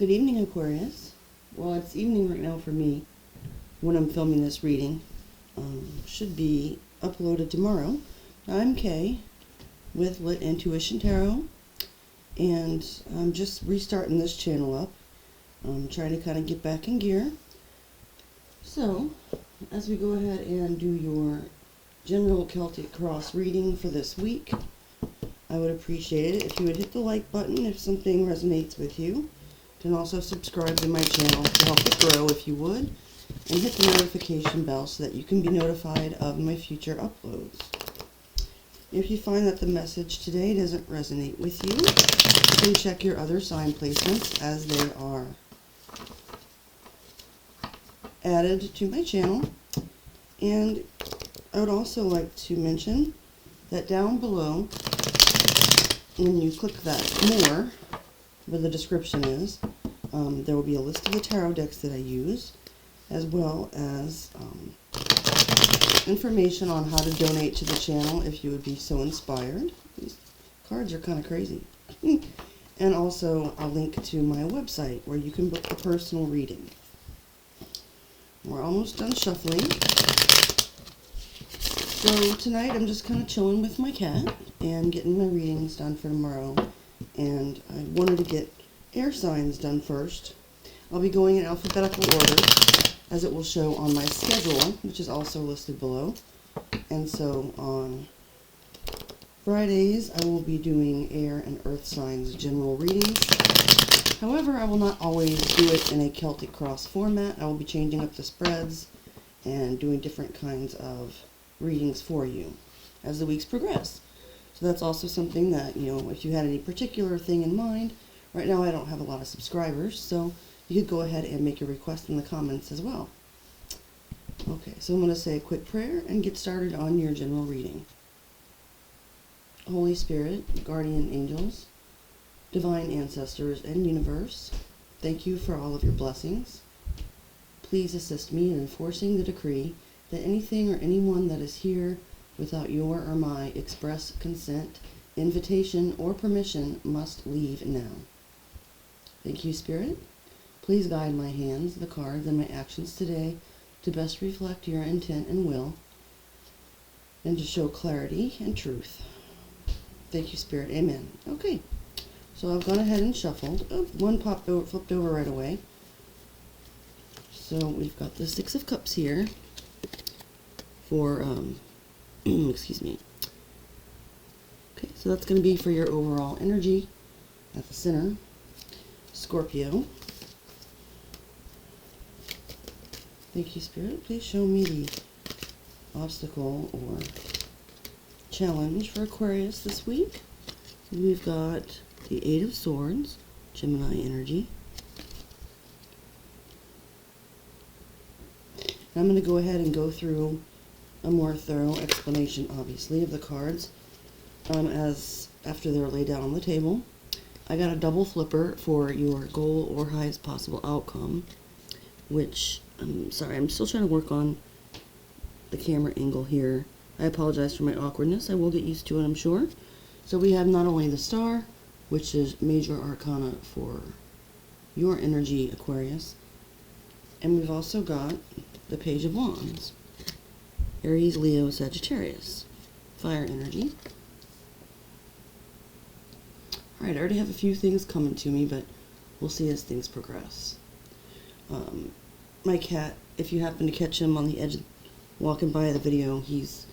Good evening, Aquarius. Well, it's evening right now for me when I'm filming this reading. Should be uploaded tomorrow. I'm Kay with Lit Intuition Tarot, and I'm just restarting this channel up. I'm trying to kind of get back in gear. So, as we go ahead and do your general Celtic Cross reading for this week, I would appreciate it if you would hit the like button if something resonates with you. And also subscribe to my channel to help it grow if you would. And hit the notification bell so that you can be notified of my future uploads. If you find that the message today doesn't resonate with you, you can check your other sign placements as they are added to my channel. And I would also like to mention that down below, when you click that more, where the description is, there will be a list of the tarot decks that I use, as well as information on how to donate to the channel if you would be so inspired. These cards are kind of crazy. And also a link to my website where you can book a personal reading. We're almost done shuffling. So tonight I'm just kind of chilling with my cat and getting my readings done for tomorrow. And I wanted to get air signs done first. I'll be going in alphabetical order as it will show on my schedule, which is also listed below. And so on Fridays I will be doing air and earth signs general readings. However, I will not always do it in a Celtic Cross format. I will be changing up the spreads and doing different kinds of readings for you as the weeks progress. So that's also something that, if you had any particular thing in mind. Right now I don't have a lot of subscribers, so you could go ahead and make a request in the comments as well. Okay, so I'm going to say a quick prayer and get started on your general reading. Holy Spirit, guardian angels, divine ancestors, and universe, thank you for all of your blessings. Please assist me in enforcing the decree that anything or anyone that is here without your or my express consent, invitation, or permission must leave now. Thank you, Spirit. Please guide my hands, the cards, and my actions today to best reflect your intent and will, and to show clarity and truth. Thank you, Spirit. Amen. Okay, so I've gone ahead and shuffled. Oh, one flipped over right away. So we've got the Six of Cups here for excuse me. Okay, so that's going to be for your overall energy at the center. Scorpio. Thank you, Spirit. Please show me the obstacle or challenge for Aquarius this week. We've got the Eight of Swords, Gemini energy. I'm going to go ahead and go through a more thorough explanation, obviously, of the cards as after they're laid down on the table. I got a double flipper for your goal or highest possible outcome, which, I'm sorry, I'm still trying to work on the camera angle here. I apologize for my awkwardness. I will get used to it, I'm sure. So we have not only the Star, which is major arcana for your energy, Aquarius, and we've also got the Page of Wands. Aries, Leo, Sagittarius. Fire energy. Alright, I already have a few things coming to me, but we'll see as things progress. My cat, if you happen to catch him on the edge walking by the video, he's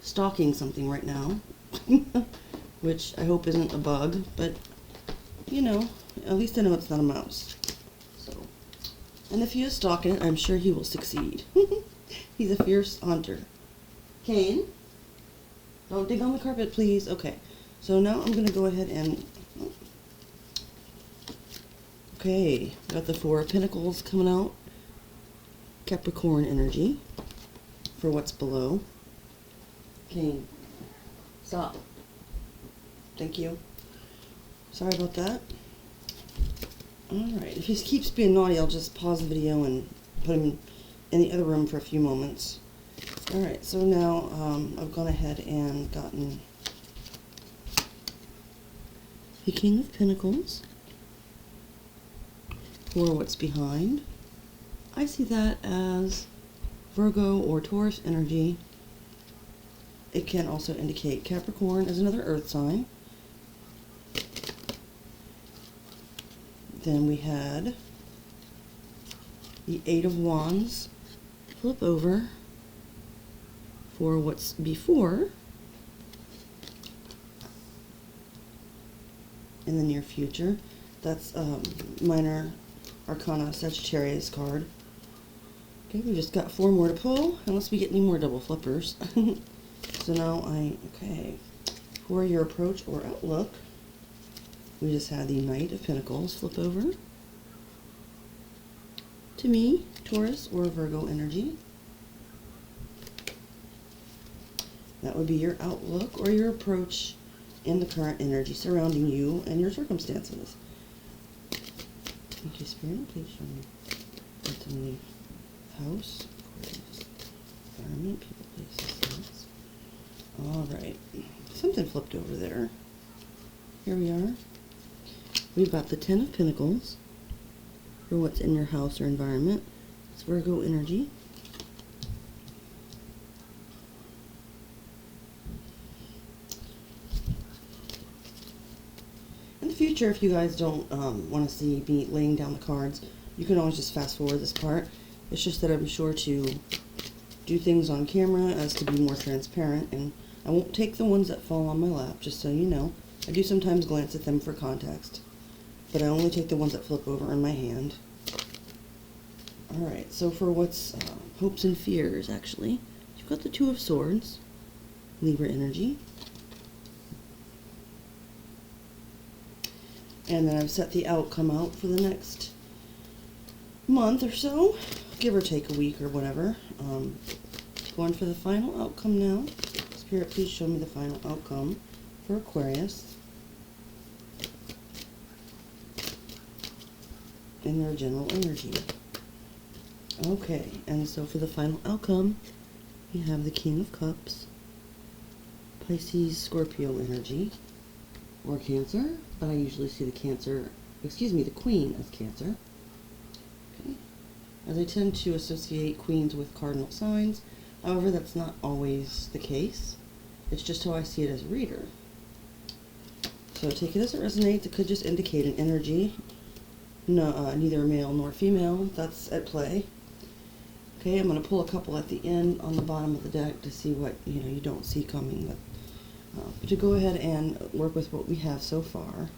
stalking something right now. Which I hope isn't a bug, but, at least I know it's not a mouse. So, and if he is stalking it, I'm sure he will succeed. He's a fierce hunter. Kane, don't dig on the carpet, please. Okay, so now I'm going to go ahead and... Okay, got the Four of Pentacles coming out. Capricorn energy for what's below. Kane, stop. Thank you. Sorry about that. Alright, if he keeps being naughty, I'll just pause the video and put him in the other room for a few moments. Alright, so now I've gone ahead and gotten the King of Pentacles, for what's behind, I see that as Virgo or Taurus energy. It can also indicate Capricorn as another earth sign. Then we had the Eight of Wands flip over for what's before in the near future. That's Minor Arcana Sagittarius card. Okay, we just got 4 more to pull, unless we get any more double flippers. So now okay, for your approach or outlook, we just had the Knight of Pentacles flip over. To me, Taurus or Virgo energy. That would be your outlook or your approach in the current energy surrounding you and your circumstances. Thank you, Spirit. Please show me what's in the house, Aquarius, environment, people, places, things. Alright. Something flipped over there. Here we are. We've got the Ten of Pentacles for what's in your house or environment. It's Virgo energy. In the future, if you guys don't want to see me laying down the cards, you can always just fast forward this part. It's just that I'm sure to do things on camera as to be more transparent, and I won't take the ones that fall on my lap, just so you know. I do sometimes glance at them for context, but I only take the ones that flip over in my hand. Alright, so for what's hopes and fears, actually, you've got the Two of Swords, Libra energy. And then I've set the outcome out for the next month or so, give or take a week or whatever. Going for the final outcome now. Spirit, please show me the final outcome for Aquarius in their general energy. Okay, and so for the final outcome, we have the King of Cups, Pisces, Scorpio energy, or Cancer, but I usually see the Queen as Cancer. Okay. As I tend to associate queens with cardinal signs, however, that's not always the case. It's just how I see it as a reader. So take it as it resonates. It could just indicate an energy, no, neither male nor female, that's at play. Okay, I'm going to pull a couple at the end on the bottom of the deck to see what you don't see coming. But to go ahead and work with what we have so far.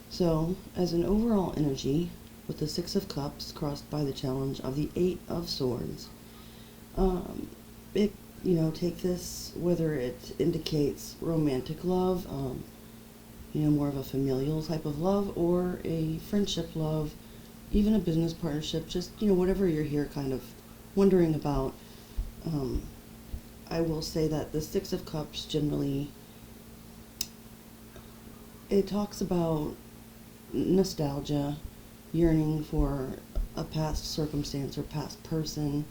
So, as an overall energy, with the Six of Cups crossed by the challenge of the Eight of Swords, take this, whether it indicates romantic love, more of a familial type of love, or a friendship love, even a business partnership, just, whatever you're here kind of wondering about. I will say that the Six of Cups generally, it talks about nostalgia, yearning for a past circumstance or past person,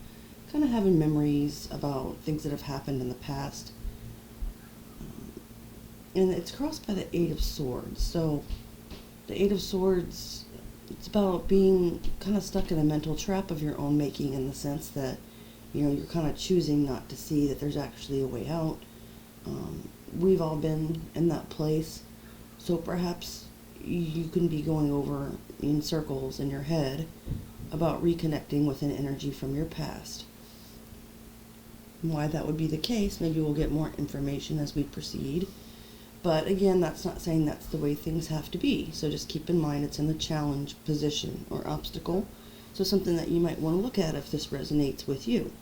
kind of having memories about things that have happened in the past. And it's crossed by the Eight of Swords. So the Eight of Swords, it's about being kind of stuck in a mental trap of your own making, in the sense that you're kind of choosing not to see that there's actually a way out. We've all been in that place, so perhaps you can be going over in circles in your head about reconnecting with an energy from your past. Why that would be the case, maybe we'll get more information as we proceed. But again, that's not saying that's the way things have to be. So just keep in mind it's in the challenge position or obstacle. So something that you might want to look at if this resonates with you.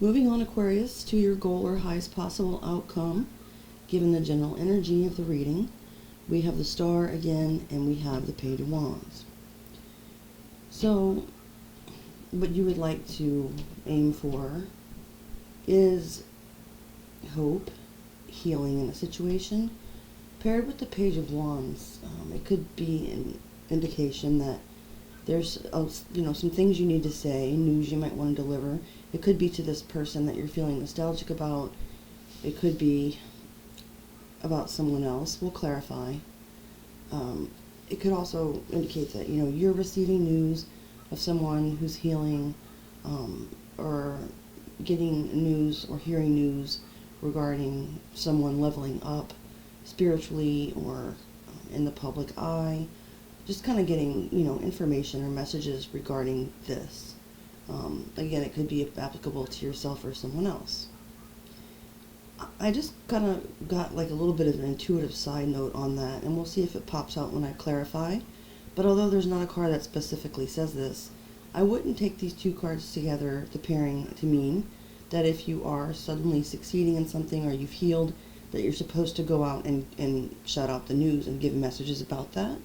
Moving on, Aquarius, to your goal or highest possible outcome, given the general energy of the reading, we have the Star again, and we have the Page of Wands. So what you would like to aim for is hope, healing in a situation. Paired with the Page of Wands, it could be an indication that there's some things you need to say, news you might want to deliver. It could be to this person that you're feeling nostalgic about. It could be about someone else. We'll clarify. it could also indicate that, you're receiving news of someone who's healing, or getting news or hearing news regarding someone leveling up spiritually or in the public eye. Just kind of getting, information or messages regarding this. Again, it could be applicable to yourself or someone else. I just kind of got like a little bit of an intuitive side note on that, and we'll see if it pops out when I clarify. But although there's not a card that specifically says this, I wouldn't take these two cards together, the pairing, to mean that if you are suddenly succeeding in something or you've healed, that you're supposed to go out and shout out the news and give messages about that.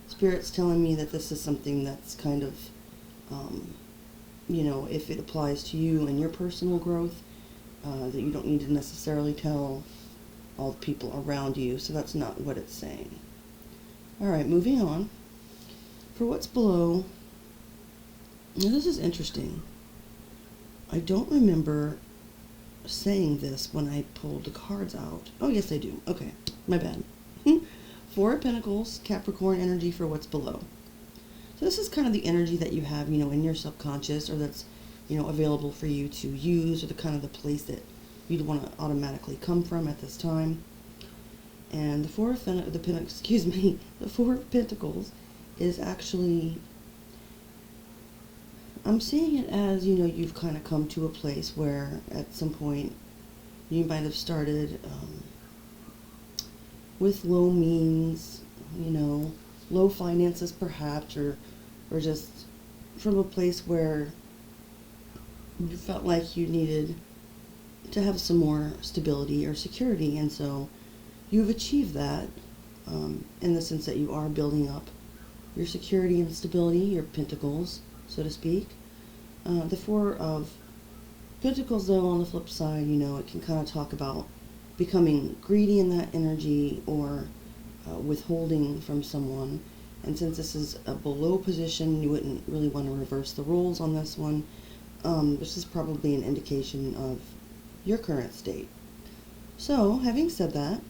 Spirit's telling me that this is something that's kind of, if it applies to you and your personal growth, that you don't need to necessarily tell all the people around you. So that's not what it's saying. All right, moving on. For what's below, now this is interesting. I don't remember saying this when I pulled the cards out. Oh, yes, I do. Okay, my bad. Four of Pentacles, Capricorn energy for what's below. So this is kind of the energy that you have, in your subconscious, or that's, available for you to use, or the kind of the place that you'd want to automatically come from at this time. And the Four of Pentacles is actually, I'm seeing it as, you've kind of come to a place where at some point you might have started with low means, low finances perhaps, or just from a place where you felt like you needed to have some more stability or security, and so you've achieved that in the sense that you are building up your security and stability, your pentacles, so to speak. The Four of Pentacles, though, on the flip side, it can kind of talk about becoming greedy in that energy, or withholding from someone. And since this is a below position, you wouldn't really want to reverse the roles on this one. This is probably an indication of your current state. So, having said that,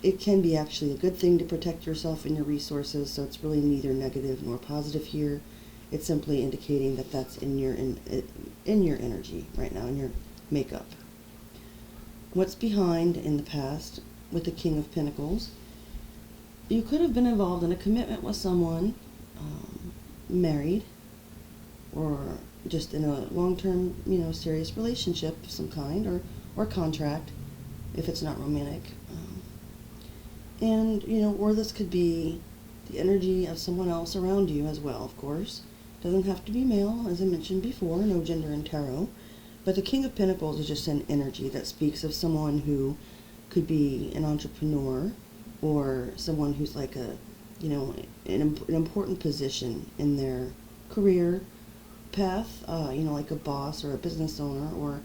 it can be actually a good thing to protect yourself and your resources, so it's really neither negative nor positive here. It's simply indicating that that's in your energy right now, in your makeup. What's behind in the past with the King of Pentacles? You could have been involved in a commitment with someone, married, or just in a long-term, serious relationship of some kind, or contract, if it's not romantic. And, or this could be the energy of someone else around you as well, of course. Doesn't have to be male, as I mentioned before, no gender in tarot. But the King of Pentacles is just an energy that speaks of someone who could be an entrepreneur, or someone who's like an important position in their career path, like a boss or a business owner. Or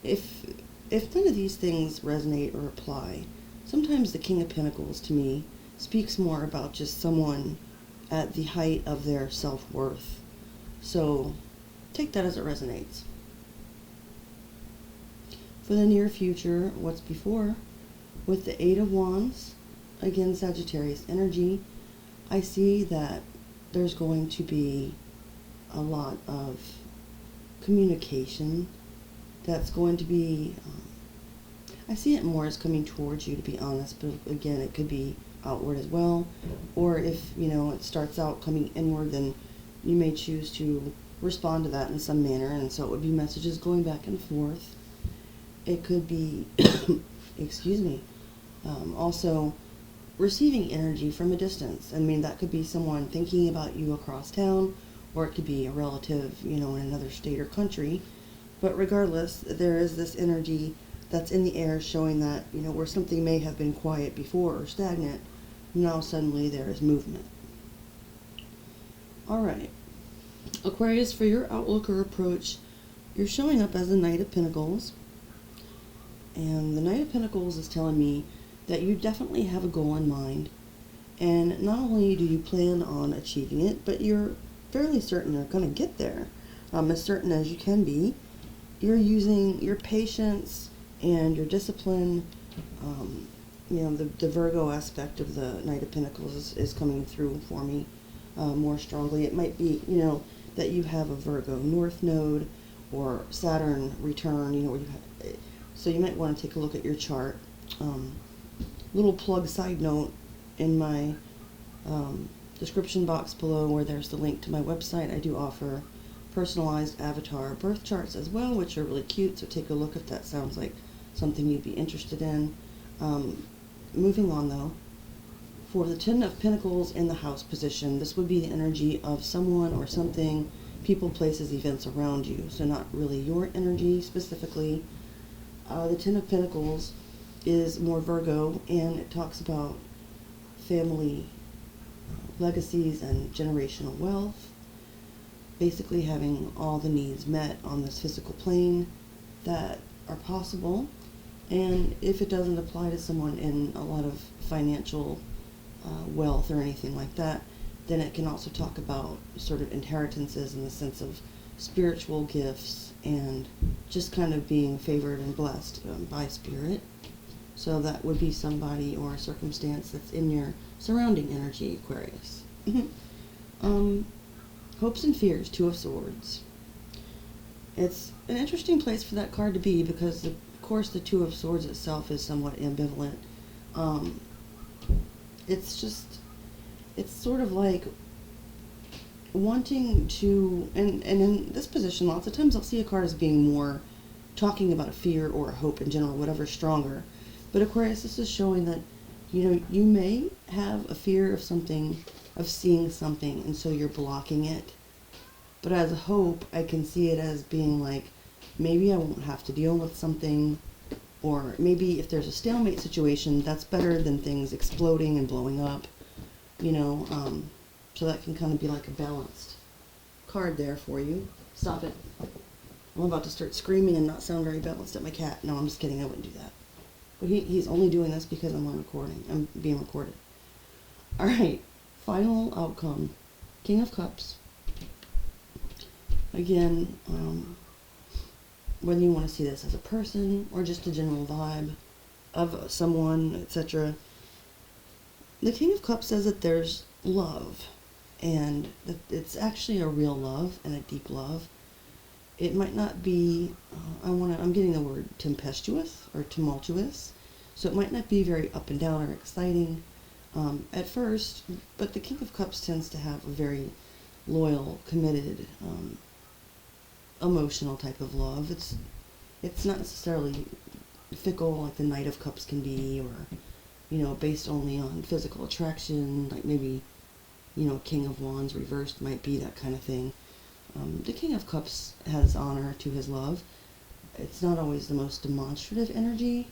if none of these things resonate or apply, sometimes the King of Pentacles to me speaks more about just someone at the height of their self-worth. So take that as it resonates. For the near future, what's before, with the Eight of Wands, again Sagittarius energy, I see that there's going to be a lot of communication that's going to be, I see it more as coming towards you, to be honest, but again, it could be outward as well. Or if, it starts out coming inward, then you may choose to respond to that in some manner, and so it would be messages going back and forth. It could be, also receiving energy from a distance. I mean, that could be someone thinking about you across town, or it could be a relative, in another state or country. But regardless, there is this energy that's in the air showing that, where something may have been quiet before or stagnant, now suddenly there is movement. Alright, Aquarius, for your outlook or approach, you're showing up as the Knight of Pentacles. And the Knight of Pentacles is telling me that you definitely have a goal in mind. And not only do you plan on achieving it, but you're fairly certain you're going to get there. As certain as you can be. You're using your patience and your discipline the Virgo aspect of the Knight of Pentacles is coming through for me more strongly. It might be, that you have a Virgo North Node or Saturn return, where you have, so you might want to take a look at your chart. Little plug side note, in my description box below where there's the link to my website, I do offer personalized avatar birth charts as well, which are really cute, so take a look if that sounds like something you'd be interested in. Moving on though, for the Ten of Pentacles in the house position, this would be the energy of someone or something, people, places, events around you, so not really your energy specifically. The Ten of Pentacles is more Virgo, and it talks about family legacies and generational wealth, basically having all the needs met on this physical plane that are possible. And if it doesn't apply to someone in a lot of financial wealth or anything like that, then it can also talk about sort of inheritances in the sense of spiritual gifts and just kind of being favored and blessed by spirit. So that would be somebody or a circumstance that's in your surrounding energy, Aquarius. Hopes and fears, Two of Swords. It's an interesting place for that card to be because, of course, the Two of Swords itself is somewhat ambivalent. It's sort of like wanting to, and in this position, lots of times I'll see a card as being more talking about a fear or a hope in general, whatever's stronger. But Aquarius, this is showing that, you may have a fear of something, of seeing something, and so you're blocking it. But as a hope, I can see it as being like, maybe I won't have to deal with something, or maybe if there's a stalemate situation, that's better than things exploding and blowing up, so that can kind of be like a balanced card there for you. Stop it. I'm about to start screaming and not sound very balanced at my cat. No, I'm just kidding, I wouldn't do that. But he's only doing this because I'm on recording. I'm being recorded. Alright, final outcome. King of Cups. Again, whether you want to see this as a person or just a general vibe of someone, etc. The King of Cups says that there's love, and that it's actually a real love and a deep love. It might not be, I'm getting the word tempestuous or tumultuous, so it might not be very up and down or exciting at first, but the King of Cups tends to have a very loyal, committed, emotional type of love. It's not necessarily fickle like the Knight of Cups can be, or based only on physical attraction, like maybe King of Wands reversed might be that kind of thing. The King of Cups has honor to his love. It's not always the most demonstrative energy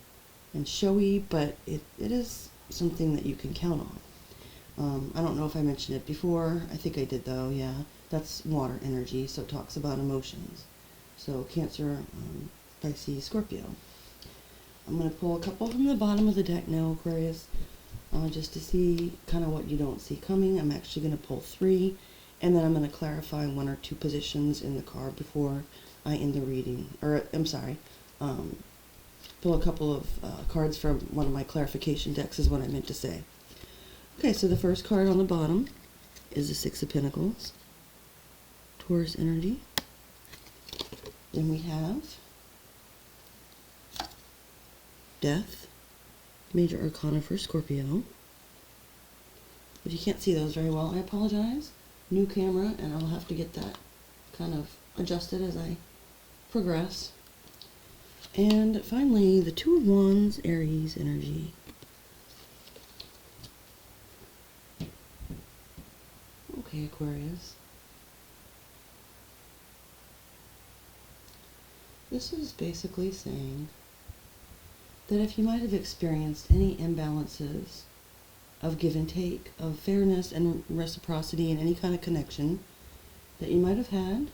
and showy, but it is something that you can count on. I don't know if I mentioned it before. I think I did though, yeah. That's water energy, so it talks about emotions. So Cancer, Pisces, Scorpio. I'm going to pull a couple from the bottom of the deck now, Aquarius, just to see kind of what you don't see coming. I'm actually going to pull 3, and then I'm going to clarify 1 or 2 positions in the card before I end the reading. Or, I'm sorry, pull a couple of cards from one of my clarification decks is what I meant to say. Okay, so the first card on the bottom is the Six of Pentacles. Taurus energy. Then we have Death, Major Arcana for Scorpio. If you can't see those very well, I apologize. New camera, and I'll have to get that kind of adjusted as I progress. And finally, the Two of Wands, Aries energy. Okay, Aquarius. This is basically saying that if you might have experienced any imbalances of give and take, of fairness and reciprocity in any kind of connection that you might have had,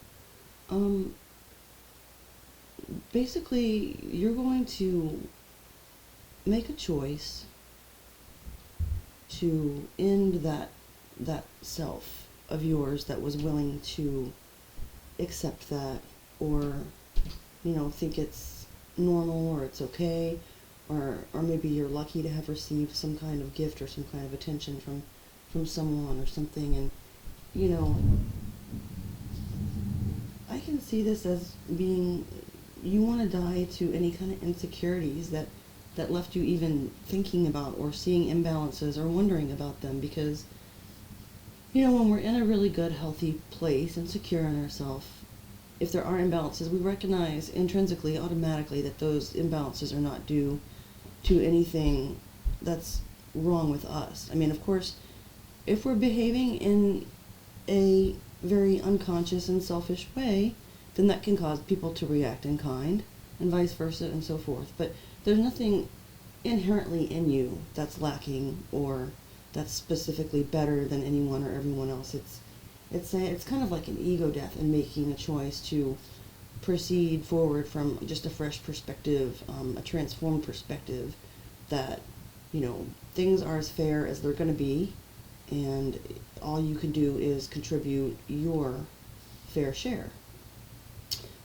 basically you're going to make a choice to end that self of yours that was willing to accept that, or think it's normal or it's okay, or maybe you're lucky to have received some kind of gift or some kind of attention from someone or something. And, you know, I can see this as being, you want to die to any kind of insecurities that left you even thinking about or seeing imbalances or wondering about them, because, you know, when we're in a really good, healthy place and secure in ourselves, if there are imbalances, we recognize intrinsically, automatically, that those imbalances are not due to anything that's wrong with us. I mean, of course, if we're behaving in a very unconscious and selfish way, then that can cause people to react in kind, and vice versa, and so forth. But there's nothing inherently in you that's lacking or that's specifically better than anyone or everyone else. It's kind of like an ego death and making a choice to proceed forward from just a fresh perspective, a transformed perspective, that, you know, things are as fair as they're going to be, and all you can do is contribute your fair share.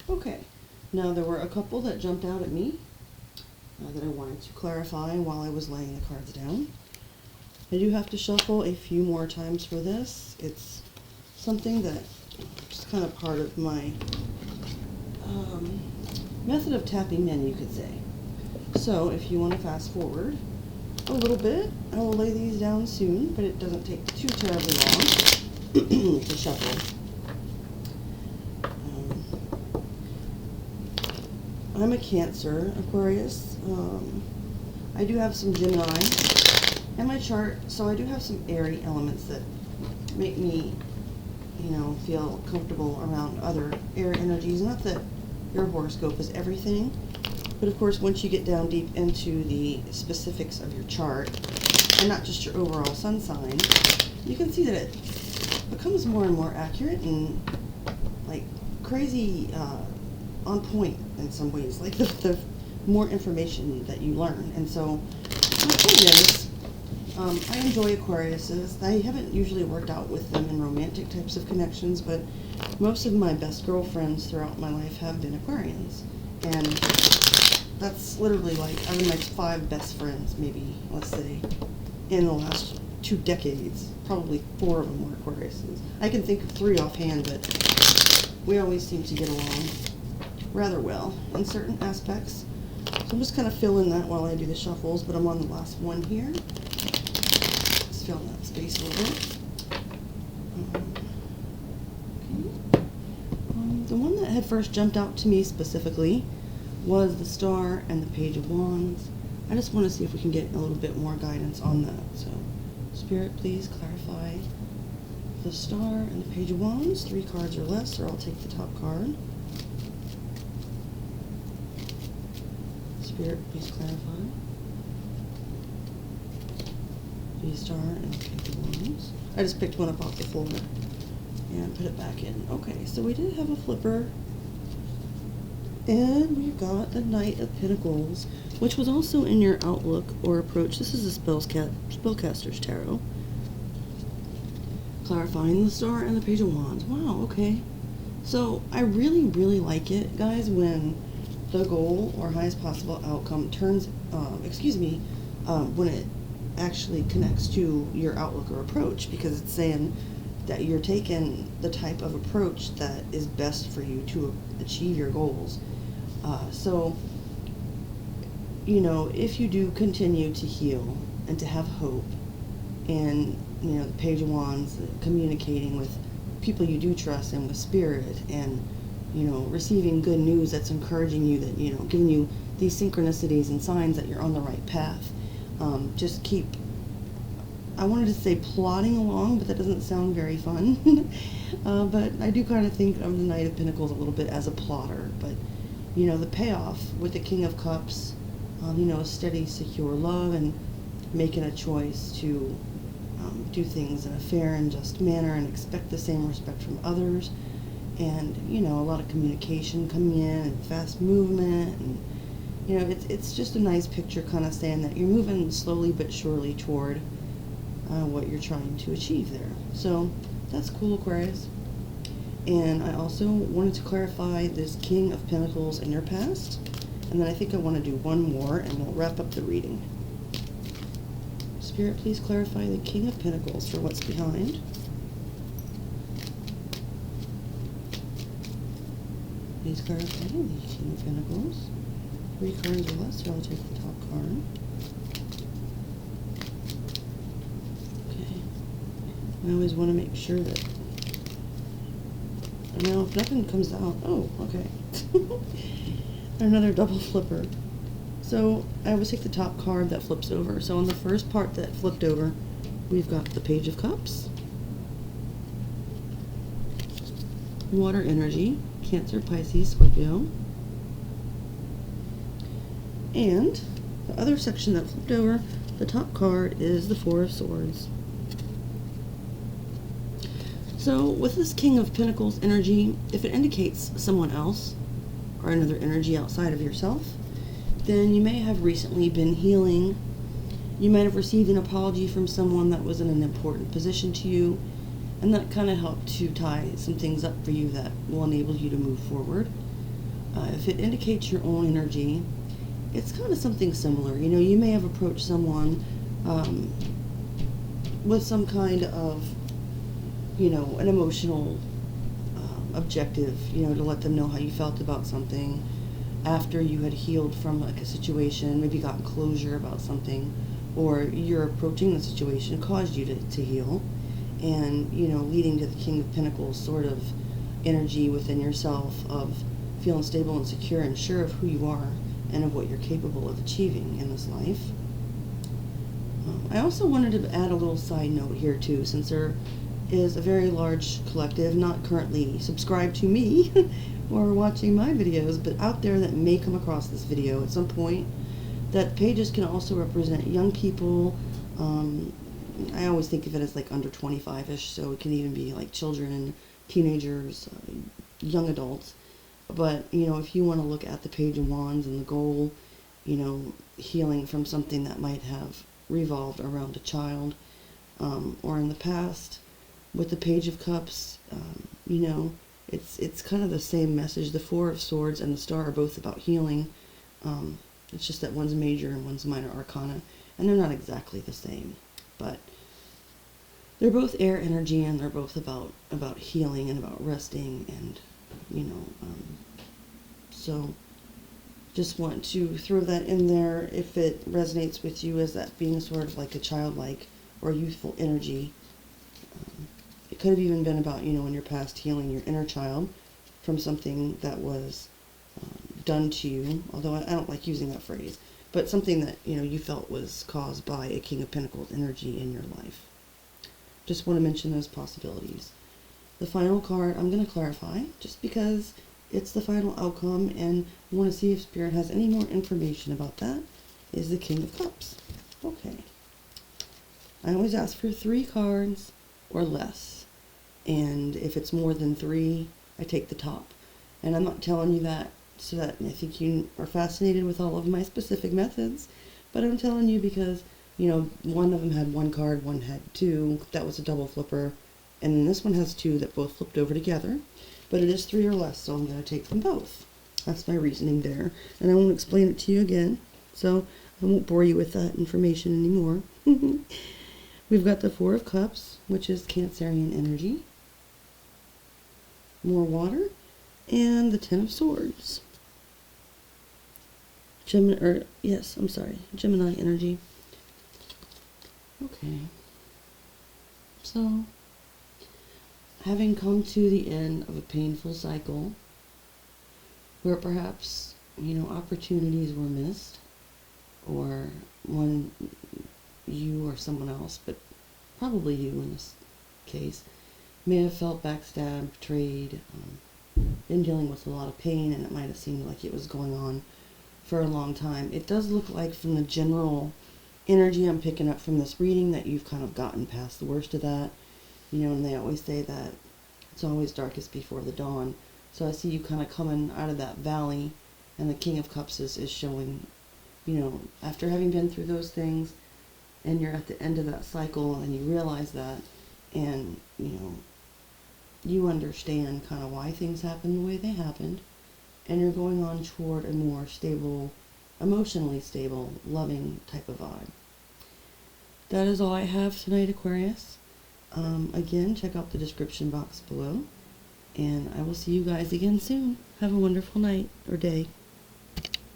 Okay, now there were a couple that jumped out at me that I wanted to clarify while I was laying the cards down. I do have to shuffle a few more times for this. It's something that is kind of part of my method of tapping in, you could say. So if you want to fast forward a little bit, I will lay these down soon, but it doesn't take too terribly long to shuffle. I'm a Cancer, Aquarius. I do have some Gemini in my chart, so I do have some airy elements that make me, you know, feel comfortable around other air energies. Not that your horoscope is everything, but of course, once you get down deep into the specifics of your chart, and not just your overall sun sign, you can see that it becomes more and more accurate and, like, crazy on point in some ways, like the more information that you learn. And so my point is, I enjoy Aquariuses. I haven't usually worked out with them in romantic types of connections, but most of my best girlfriends throughout my life have been Aquarians. And that's literally, like, I've been my 5 best friends, maybe, let's say, in the last 2 decades. Probably 4 of them were Aquariuses. I can think of 3 offhand, but we always seem to get along rather well in certain aspects. So I'm just kind of filling that while I do the shuffles, but I'm on the last one here. Just filling that space a little bit. Okay. The one that had first jumped out to me specifically was the Star and the Page of Wands. I just want to see if we can get a little bit more guidance on that. So, Spirit, please clarify the Star and the Page of Wands. 3 cards or less, or I'll take the top card. Spirit, please clarify the Star and the Page of Wands. I just picked one up off the floor and put it back in. Okay, so we did have a flipper, and we've got the Knight of Pentacles, which was also in your outlook or approach. This is the Spellcaster's Tarot. Clarifying the Star and the Page of Wands. Wow, okay. So I really, really like it, guys, when the goal or highest possible outcome turns, when it actually connects to your outlook or approach, because it's saying that you're taking the type of approach that is best for you to achieve your goals. So, you know, if you do continue to heal and to have hope, and, you know, the Page of Wands, communicating with people you do trust and with Spirit, and, you know, receiving good news that's encouraging you, that, you know, giving you these synchronicities and signs that you're on the right path. Just keep, I wanted to say plodding along, but that doesn't sound very fun. But I do kind of think of the Knight of Pentacles a little bit as a plotter. But, you know, the payoff with the King of Cups, you know, steady, secure love, and making a choice to do things in a fair and just manner and expect the same respect from others. And, you know, a lot of communication coming in and fast movement, and, you know, it's just a nice picture, kind of saying that you're moving slowly but surely toward what you're trying to achieve there. So that's cool, Aquarius. And I also wanted to clarify this King of Pentacles in your past. And then I think I want to do one more and we'll wrap up the reading. Spirit, please clarify the King of Pentacles for what's behind. Please clarify the King of Pentacles. 3 cards or less, so I'll take the top card. Okay. I always want to make sure that... Now, if nothing comes out... Oh, okay. Another double flipper. So, I always take the top card that flips over. So, on the first part that flipped over, we've got the Page of Cups. Water energy. Cancer, Pisces, Scorpio. And the other section that flipped over, the top card is the Four of Swords. So with this King of Pentacles energy, if it indicates someone else or another energy outside of yourself, then you may have recently been healing. You might have received an apology from someone that was in an important position to you, and that kind of helped to tie some things up for you that will enable you to move forward. If it indicates your own energy, it's kind of something similar. You know, you may have approached someone with some kind of, you know, an emotional objective, you know, to let them know how you felt about something after you had healed from like a situation, maybe gotten closure about something, or you're approaching the situation caused you to heal. And, you know, leading to the King of Pentacles sort of energy within yourself of feeling stable and secure and sure of who you are and of what you're capable of achieving in this life. I also wanted to add a little side note here too, since there is a very large collective not currently subscribed to me or watching my videos, but out there that may come across this video at some point, that pages can also represent young people. I always think of it as like under 25-ish, so it can even be like children, teenagers, young adults. But, you know, if you want to look at the Page of Wands and the goal, you know, healing from something that might have revolved around a child, or in the past, with the Page of Cups, you know, it's kind of the same message. The Four of Swords and the Star are both about healing. It's just that one's major and one's minor arcana, and they're not exactly the same. But they're both air energy, and they're both about healing and about resting, and, you know, so just want to throw that in there if it resonates with you as that being sort of like a childlike or youthful energy. It could have even been about, you know, in your past healing your inner child from something that was done to you, although I don't like using that phrase, but something that, you know, you felt was caused by a King of Pentacles energy in your life. Just want to mention those possibilities. The final card I'm going to clarify, just because it's the final outcome, and I want to see if Spirit has any more information about that, is the King of Cups. Okay. I always ask for 3 cards or less, and if it's more than 3, I take the top. And I'm not telling you that so that I think you are fascinated with all of my specific methods, but I'm telling you because, you know, one of them had 1 card, one had 2, that was a double flipper, and then this one has 2 that both flipped over together, but it is 3 or less, so I'm going to take them both. That's my reasoning there, and I won't explain it to you again, so I won't bore you with that information anymore. We've got the Four of Cups, which is Cancerian energy, more water, and the Ten of Swords. Gemini energy. Okay. So, having come to the end of a painful cycle, where perhaps, you know, opportunities were missed, or one, you or someone else, but probably you in this case, may have felt backstabbed, betrayed, been dealing with a lot of pain, and it might have seemed like it was going on for a long time. It does look like, from the general energy I'm picking up from this reading, that you've kind of gotten past the worst of that. You know, and they always say that it's always darkest before the dawn. So I see you kind of coming out of that valley, and the King of Cups is showing, you know, after having been through those things, and you're at the end of that cycle, and you realize that, and, you know, you understand kind of why things happened the way they happened, and you're going on toward a more stable, emotionally stable, loving type of vibe. That is all I have tonight, Aquarius. Again, check out the description box below, and I will see you guys again soon. Have a wonderful night or day.